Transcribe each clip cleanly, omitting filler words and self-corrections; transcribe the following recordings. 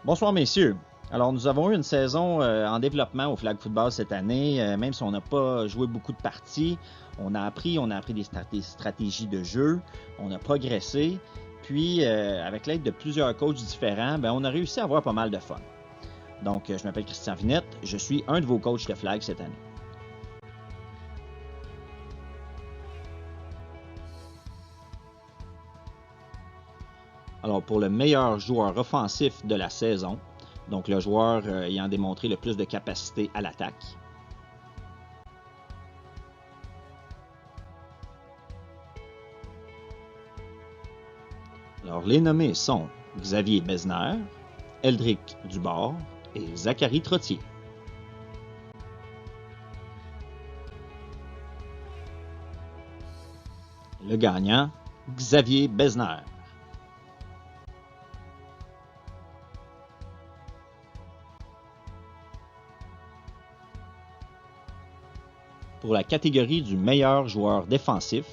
Bonsoir messieurs. Alors nous avons eu une saison en développement au flag football cette année, même si on n'a pas joué beaucoup de parties, on a appris des stratégies de jeu, on a progressé, puis avec l'aide de plusieurs coachs différents, on a réussi à avoir pas mal de fun. Donc je m'appelle Christian Vinette, je suis un de vos coachs de flag cette année. Alors pour le meilleur joueur offensif de la saison, donc le joueur ayant démontré le plus de capacité à l'attaque. Alors les nommés sont Xavier Besner, Eldrick Dubord et Zachary Trottier. Le gagnant, Xavier Besner. Pour la catégorie du meilleur joueur défensif,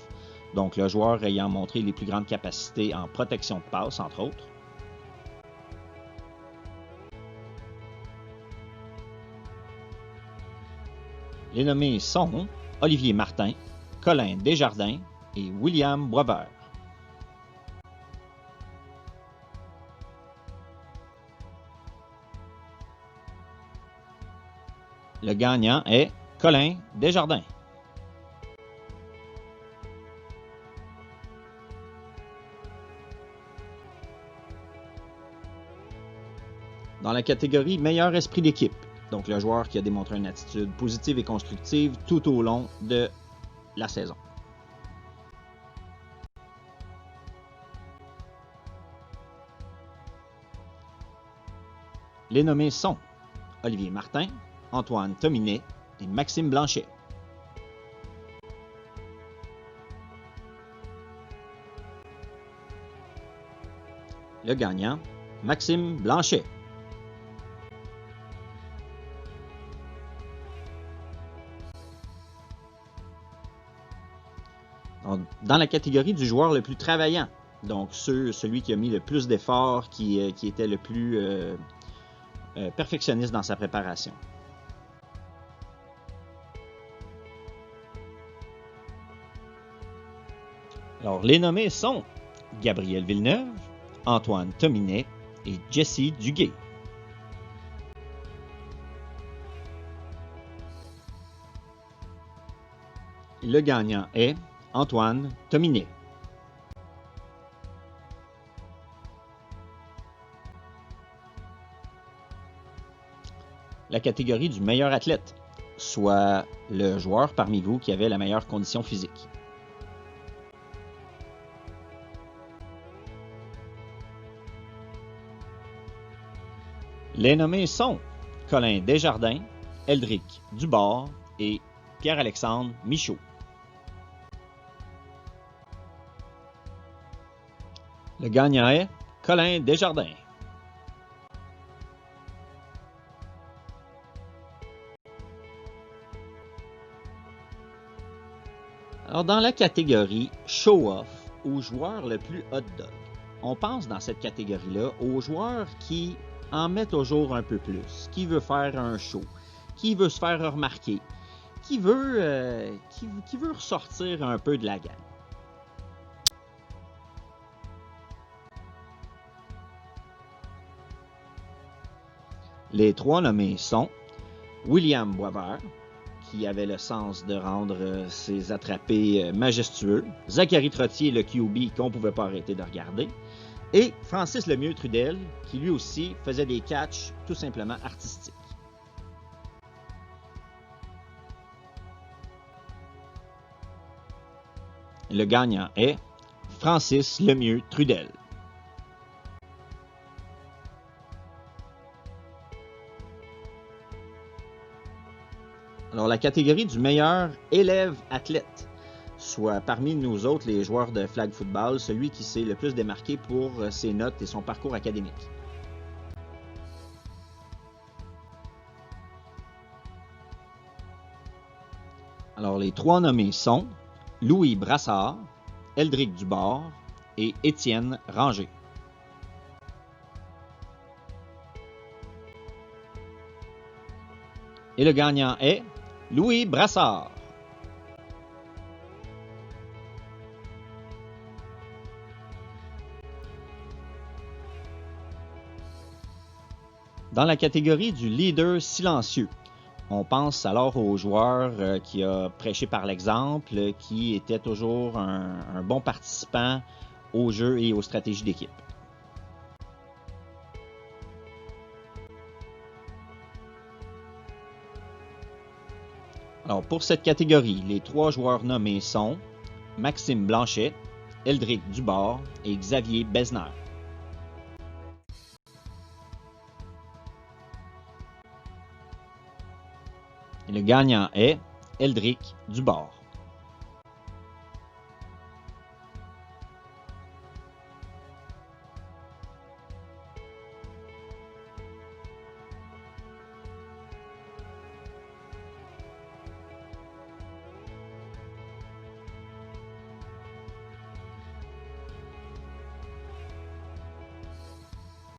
donc le joueur ayant montré les plus grandes capacités en protection de passe, entre autres, les nommés sont Olivier Martin, Colin Desjardins et William Boisvert. Le gagnant est Colin Desjardins. Dans la catégorie meilleur esprit d'équipe, donc le joueur qui a démontré une attitude positive et constructive tout au long de la saison. Les nommés sont Olivier Martin, Antoine Tominet et Maxime Blanchet. Le gagnant, Maxime Blanchet. Dans la catégorie du joueur le plus travaillant, donc celui qui a mis le plus d'efforts, qui était le plus perfectionniste dans sa préparation. Alors, les nommés sont Gabriel Villeneuve, Antoine Tominet et Jesse Duguay. Le gagnant est Antoine Tominet. La catégorie du meilleur athlète, soit le joueur parmi vous qui avait la meilleure condition physique. Les nommés sont Colin Desjardins, Eldrick Dubord et Pierre-Alexandre Michaud. Le gagnant est Colin Desjardins. Alors, dans la catégorie show-off, au joueur le plus hot dog, on pense dans cette catégorie-là aux joueurs qui en mettent toujours un peu plus, qui veut faire un show, qui veut se faire remarquer, qui veut ressortir un peu de la gang. Les trois nommés sont William Boisvert, qui avait le sens de rendre ses attrapés majestueux, Zachary Trottier, le QB qu'on ne pouvait pas arrêter de regarder, et Francis Lemieux-Trudel, qui lui aussi faisait des catchs tout simplement artistiques. Le gagnant est Francis Lemieux-Trudel. Alors, la catégorie du meilleur élève athlète, soit parmi nous autres, les joueurs de flag football, celui qui s'est le plus démarqué pour ses notes et son parcours académique. Alors, les trois nommés sont Louis Brassard, Eldrick Dubord et Étienne Ranger. Et le gagnant est Louis Brassard. Dans la catégorie du leader silencieux, on pense alors au joueur qui a prêché par l'exemple, qui était toujours un bon participant au jeu et aux stratégies d'équipe. Alors pour cette catégorie, les 3 joueurs nommés sont Maxime Blanchet, Eldrick Dubord et Xavier Besner. Et le gagnant est Eldrick Dubord.